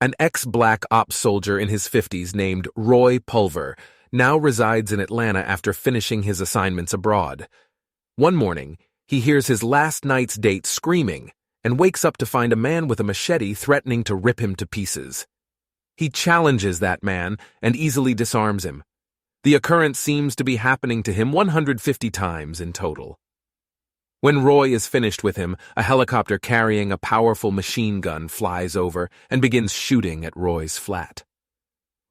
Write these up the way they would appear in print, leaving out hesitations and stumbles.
An ex-black ops soldier in his 50s named Roy Pulver now resides in Atlanta after finishing his assignments abroad. One morning, he hears his last night's date screaming and wakes up to find a man with a machete threatening to rip him to pieces. He challenges that man and easily disarms him. The occurrence seems to be happening to him 150 times in total. When Roy is finished with him, a helicopter carrying a powerful machine gun flies over and begins shooting at Roy's flat.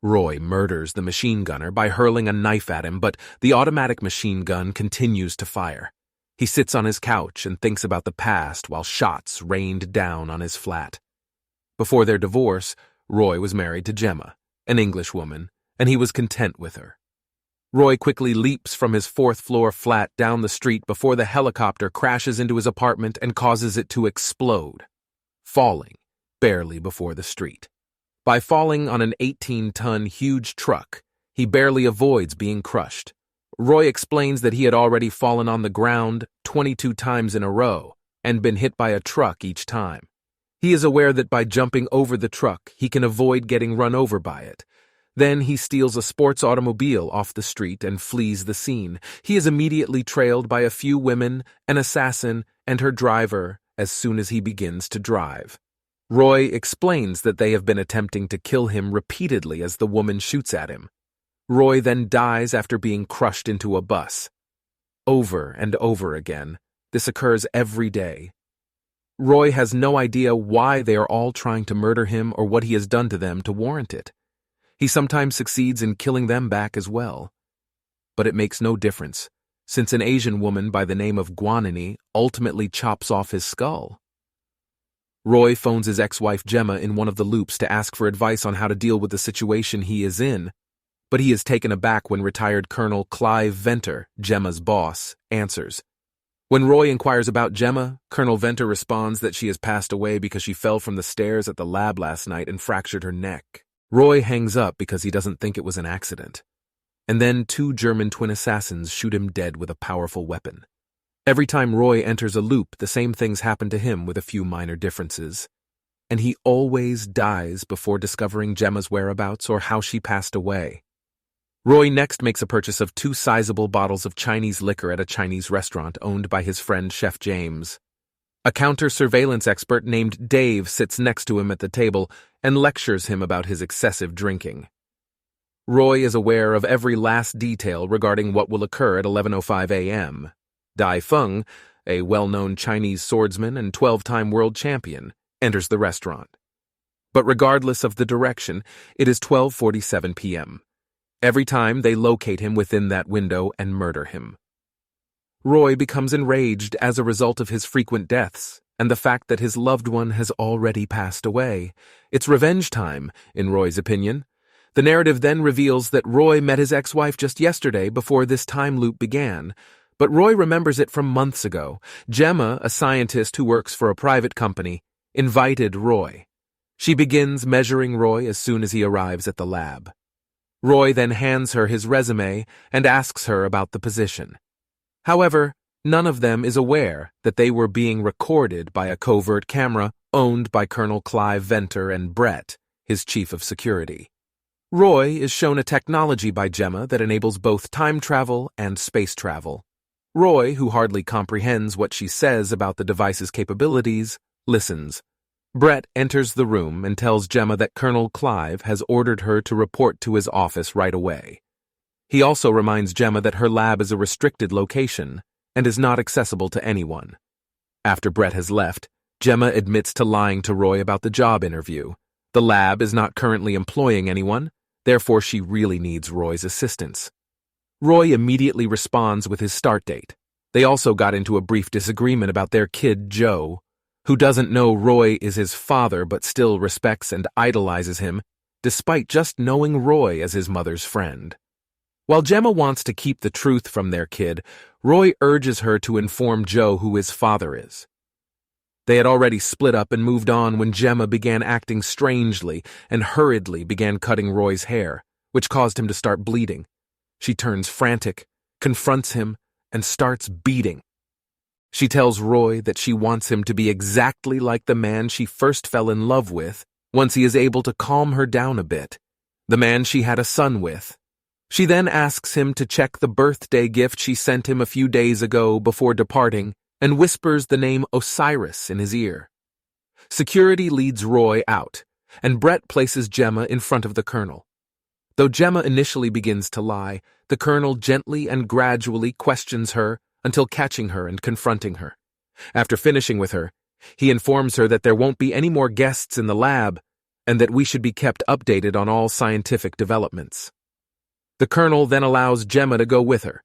Roy murders the machine gunner by hurling a knife at him, but the automatic machine gun continues to fire. He sits on his couch and thinks about the past while shots rained down on his flat. Before their divorce, Roy was married to Gemma, an English woman, and he was content with her. Roy quickly leaps from his fourth-floor flat down the street before the helicopter crashes into his apartment and causes it to explode, falling barely before the street. By falling on an 18-ton huge truck, he barely avoids being crushed. Roy explains that he had already fallen on the ground 22 times in a row and been hit by a truck each time. He is aware that by jumping over the truck, he can avoid getting run over by it. Then he steals a sports automobile off the street and flees the scene. He is immediately trailed by a few women, an assassin, and her driver as soon as he begins to drive. Roy explains that they have been attempting to kill him repeatedly as the woman shoots at him. Roy then dies after being crushed into a bus. Over and over again, this occurs every day. Roy has no idea why they are all trying to murder him or what he has done to them to warrant it. He sometimes succeeds in killing them back as well. But it makes no difference, since an Asian woman by the name of Guanini ultimately chops off his skull. Roy phones his ex-wife Gemma in one of the loops to ask for advice on how to deal with the situation he is in, but he is taken aback when retired Colonel Clive Venter, Gemma's boss, answers. When Roy inquires about Gemma, Colonel Venter responds that she has passed away because she fell from the stairs at the lab last night and fractured her neck. Roy hangs up because he doesn't think it was an accident. And then 2 German twin assassins shoot him dead with a powerful weapon. Every time Roy enters a loop, the same things happen to him with a few minor differences. And he always dies before discovering Gemma's whereabouts or how she passed away. Roy next makes a purchase of 2 sizable bottles of Chinese liquor at a Chinese restaurant owned by his friend Chef James. A counter-surveillance expert named Dave sits next to him at the table and lectures him about his excessive drinking. Roy is aware of every last detail regarding what will occur at 11:05 a.m. Dai Feng, a well-known Chinese swordsman and 12-time world champion, enters the restaurant. But regardless of the direction, it is 12:47 p.m. Every time they locate him within that window and murder him. Roy becomes enraged as a result of his frequent deaths and the fact that his loved one has already passed away. It's revenge time, in Roy's opinion. The narrative then reveals that Roy met his ex-wife just yesterday before this time loop began, but Roy remembers it from months ago. Gemma, a scientist who works for a private company, invited Roy. She begins measuring Roy as soon as he arrives at the lab. Roy then hands her his resume and asks her about the position. However, none of them is aware that they were being recorded by a covert camera owned by Colonel Clive Venter and Brett, his chief of security. Roy is shown a technology by Gemma that enables both time travel and space travel. Roy, who hardly comprehends what she says about the device's capabilities, listens. Brett enters the room and tells Gemma that Colonel Clive has ordered her to report to his office right away. He also reminds Gemma that her lab is a restricted location and is not accessible to anyone. After Brett has left, Gemma admits to lying to Roy about the job interview. The lab is not currently employing anyone, therefore she really needs Roy's assistance. Roy immediately responds with his start date. They also got into a brief disagreement about their kid, Joe, who doesn't know Roy is his father but still respects and idolizes him, despite just knowing Roy as his mother's friend. While Gemma wants to keep the truth from their kid, Roy urges her to inform Joe who his father is. They had already split up and moved on when Gemma began acting strangely and hurriedly began cutting Roy's hair, which caused him to start bleeding. She turns frantic, confronts him, and starts beating. She tells Roy that she wants him to be exactly like the man she first fell in love with once he is able to calm her down a bit, the man she had a son with. She then asks him to check the birthday gift she sent him a few days ago before departing and whispers the name Osiris in his ear. Security leads Roy out, and Brett places Gemma in front of the Colonel. Though Gemma initially begins to lie, the Colonel gently and gradually questions her until catching her and confronting her. After finishing with her, he informs her that there won't be any more guests in the lab and that we should be kept updated on all scientific developments. The Colonel then allows Gemma to go with her.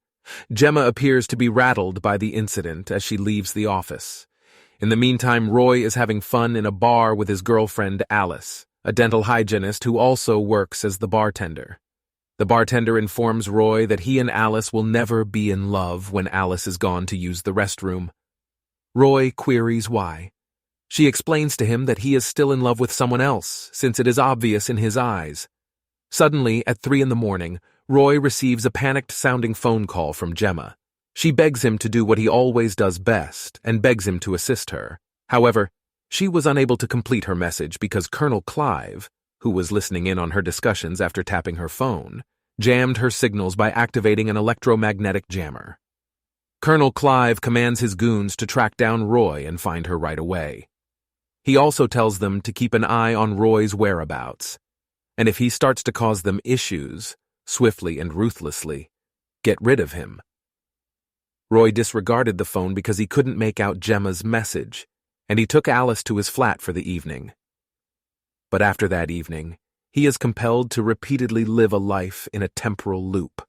Gemma appears to be rattled by the incident as she leaves the office. In the meantime, Roy is having fun in a bar with his girlfriend Alice, a dental hygienist who also works as the bartender. The bartender informs Roy that he and Alice will never be in love when Alice is gone to use the restroom. Roy queries why. She explains to him that he is still in love with someone else, since it is obvious in his eyes. Suddenly, at 3 a.m, Roy receives a panicked-sounding phone call from Gemma. She begs him to do what he always does best and begs him to assist her. However, she was unable to complete her message because Colonel Clive, who was listening in on her discussions after tapping her phone, jammed her signals by activating an electromagnetic jammer. Colonel Clive commands his goons to track down Roy and find her right away. He also tells them to keep an eye on Roy's whereabouts, and if he starts to cause them issues, swiftly and ruthlessly, get rid of him. Roy disregarded the phone because he couldn't make out Gemma's message, and he took Alice to his flat for the evening. But after that evening, he is compelled to repeatedly live a life in a temporal loop.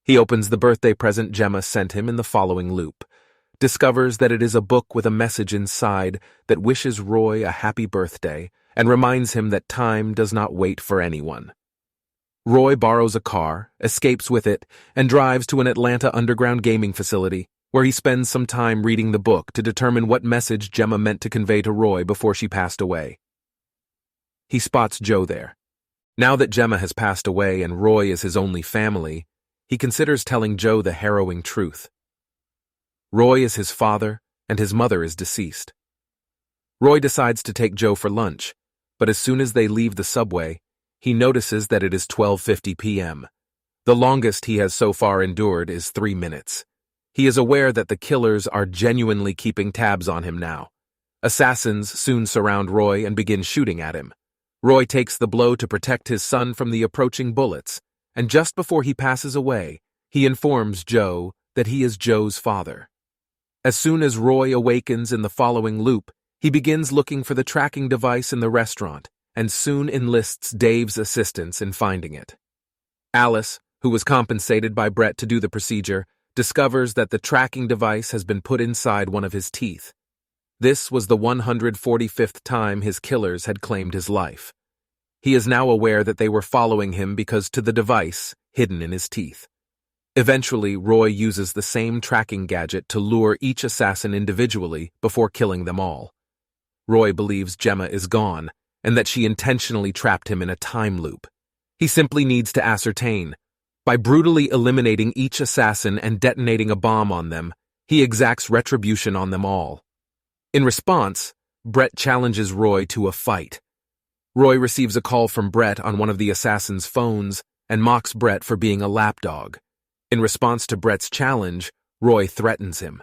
He opens the birthday present Gemma sent him in the following loop, discovers that it is a book with a message inside that wishes Roy a happy birthday and reminds him that time does not wait for anyone. Roy borrows a car, escapes with it, and drives to an Atlanta underground gaming facility, where he spends some time reading the book to determine what message Gemma meant to convey to Roy before she passed away. He spots Joe there. Now that Gemma has passed away and Roy is his only family, he considers telling Joe the harrowing truth. Roy is his father, and his mother is deceased. Roy decides to take Joe for lunch, but as soon as they leave the subway, he notices that it is 12:50 p.m. The longest he has so far endured is 3 minutes. He is aware that the killers are genuinely keeping tabs on him now. Assassins soon surround Roy and begin shooting at him. Roy takes the blow to protect his son from the approaching bullets, and just before he passes away, he informs Joe that he is Joe's father. As soon as Roy awakens in the following loop, he begins looking for the tracking device in the restaurant, and soon enlists Dave's assistance in finding it. Alice, who was compensated by Brett to do the procedure, discovers that the tracking device has been put inside one of his teeth. This was the 145th time his killers had claimed his life. He is now aware that they were following him because to the device hidden in his teeth. Eventually, Roy uses the same tracking gadget to lure each assassin individually before killing them all. Roy believes Gemma is gone, and that she intentionally trapped him in a time loop. He simply needs to ascertain. By brutally eliminating each assassin and detonating a bomb on them, he exacts retribution on them all. In response, Brett challenges Roy to a fight. Roy receives a call from Brett on one of the assassin's phones and mocks Brett for being a lapdog. In response to Brett's challenge, Roy threatens him.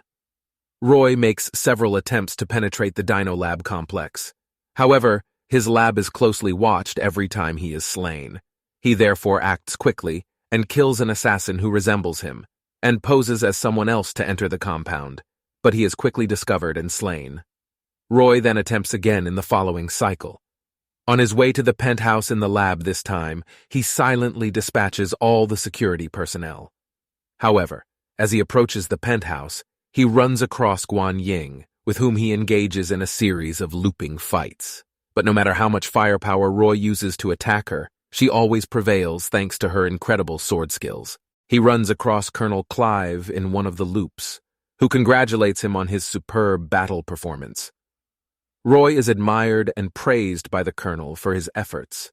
Roy makes several attempts to penetrate the Dino Lab complex. However, his lab is closely watched every time he is slain. He therefore acts quickly and kills an assassin who resembles him, and poses as someone else to enter the compound, but he is quickly discovered and slain. Roy then attempts again in the following cycle. On his way to the penthouse in the lab this time, he silently dispatches all the security personnel. However, as he approaches the penthouse, he runs across Guan Ying, with whom he engages in a series of looping fights. But no matter how much firepower Roy uses to attack her, she always prevails thanks to her incredible sword skills. He runs across Colonel Clive in one of the loops, who congratulates him on his superb battle performance. Roy is admired and praised by the Colonel for his efforts.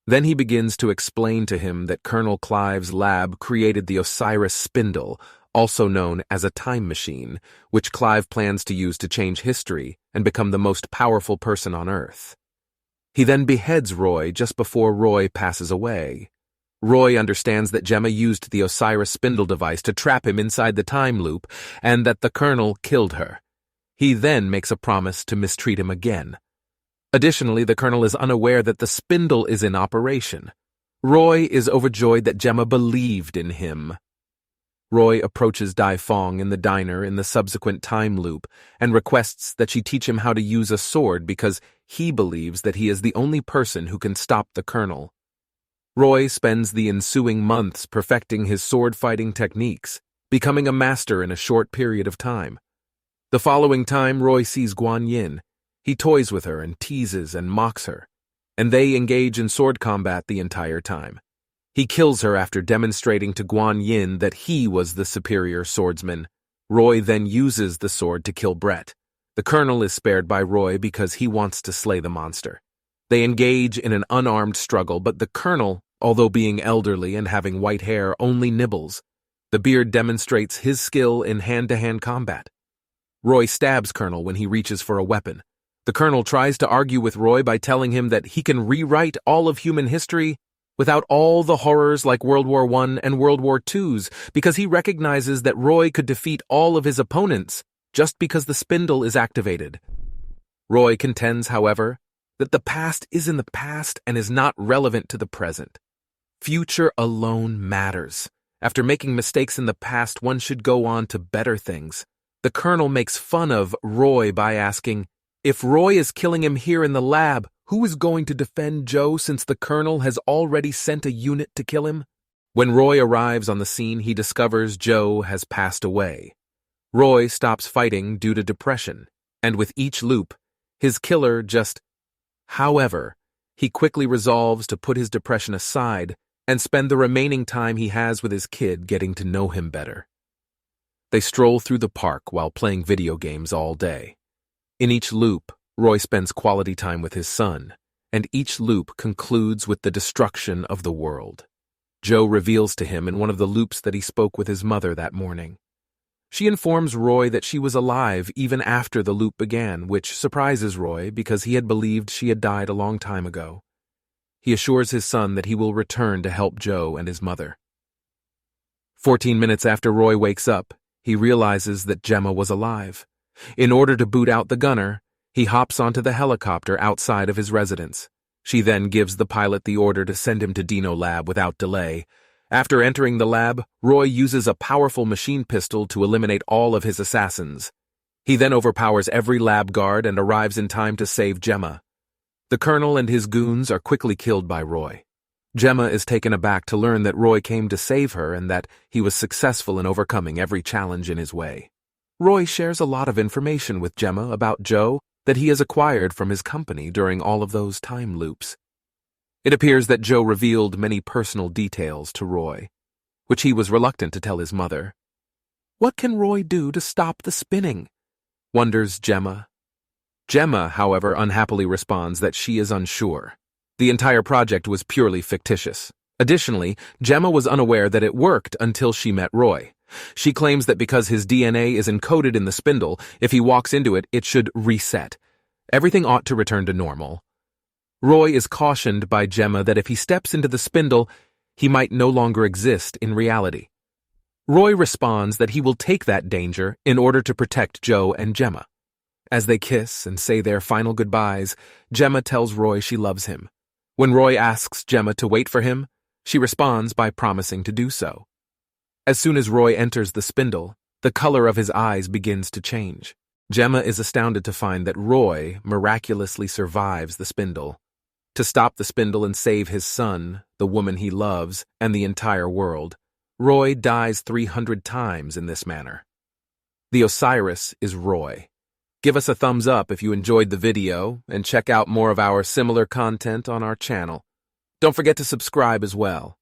Then he begins to explain to him that Colonel Clive's lab created the Osiris spindle, also known as a time machine, which Clive plans to use to change history and become the most powerful person on Earth. He then beheads Roy just before Roy passes away. Roy understands that Gemma used the Osiris spindle device to trap him inside the time loop and that the Colonel killed her. He then makes a promise to mistreat him again. Additionally, the Colonel is unaware that the spindle is in operation. Roy is overjoyed that Gemma believed in him. Roy approaches Dai Fong in the diner in the subsequent time loop and requests that she teach him how to use a sword because he believes that he is the only person who can stop the Colonel. Roy spends the ensuing months perfecting his sword-fighting techniques, becoming a master in a short period of time. The following time, Roy sees Guan Yin. He toys with her and teases and mocks her, and they engage in sword combat the entire time. He kills her after demonstrating to Guan Yin that he was the superior swordsman. Roy then uses the sword to kill Brett. The Colonel is spared by Roy because he wants to slay the monster. They engage in an unarmed struggle, but the Colonel, although being elderly and having white hair, only nibbles. The beard demonstrates his skill in hand-to-hand combat. Roy stabs Colonel when he reaches for a weapon. The Colonel tries to argue with Roy by telling him that he can rewrite all of human history without all the horrors like World War I and World War II's because he recognizes that Roy could defeat all of his opponents just because the spindle is activated. Roy contends, however, that the past is in the past and is not relevant to the present. Future alone matters. After making mistakes in the past, one should go on to better things. The Colonel makes fun of Roy by asking, "If Roy is killing him here in the lab, who is going to defend Joe since the Colonel has already sent a unit to kill him?" When Roy arrives on the scene, he discovers Joe has passed away. Roy stops fighting due to depression, and with each loop, his killer just... However, he quickly resolves to put his depression aside and spend the remaining time he has with his kid getting to know him better. They stroll through the park while playing video games all day. In each loop, Roy spends quality time with his son, and each loop concludes with the destruction of the world. Joe reveals to him in one of the loops that he spoke with his mother that morning. She informs Roy that she was alive even after the loop began, which surprises Roy because he had believed she had died a long time ago. He assures his son that he will return to help Joe and his mother. 14 minutes after Roy wakes up, he realizes that Gemma was alive. In order to boot out the gunner, he hops onto the helicopter outside of his residence. She then gives the pilot the order to send him to Dino Lab without delay. After entering the lab, Roy uses a powerful machine pistol to eliminate all of his assassins. He then overpowers every lab guard and arrives in time to save Gemma. The Colonel and his goons are quickly killed by Roy. Gemma is taken aback to learn that Roy came to save her and that he was successful in overcoming every challenge in his way. Roy shares a lot of information with Gemma about Joe that he has acquired from his company during all of those time loops. It appears that Joe revealed many personal details to Roy, which he was reluctant to tell his mother. What can Roy do to stop the spinning? Wonders Gemma. Gemma, however, unhappily responds that she is unsure. The entire project was purely fictitious. Additionally, Gemma was unaware that it worked until she met Roy. She claims that because his DNA is encoded in the spindle, if he walks into it, it should reset. Everything ought to return to normal. Roy is cautioned by Gemma that if he steps into the spindle, he might no longer exist in reality. Roy responds that he will take that danger in order to protect Joe and Gemma. As they kiss and say their final goodbyes, Gemma tells Roy she loves him. When Roy asks Gemma to wait for him, she responds by promising to do so. As soon as Roy enters the spindle, the color of his eyes begins to change. Gemma is astounded to find that Roy miraculously survives the spindle. To stop the spindle and save his son, the woman he loves, and the entire world, Roy dies 300 times in this manner. The Osiris is Roy. Give us a thumbs up if you enjoyed the video, and check out more of our similar content on our channel. Don't forget to subscribe as well.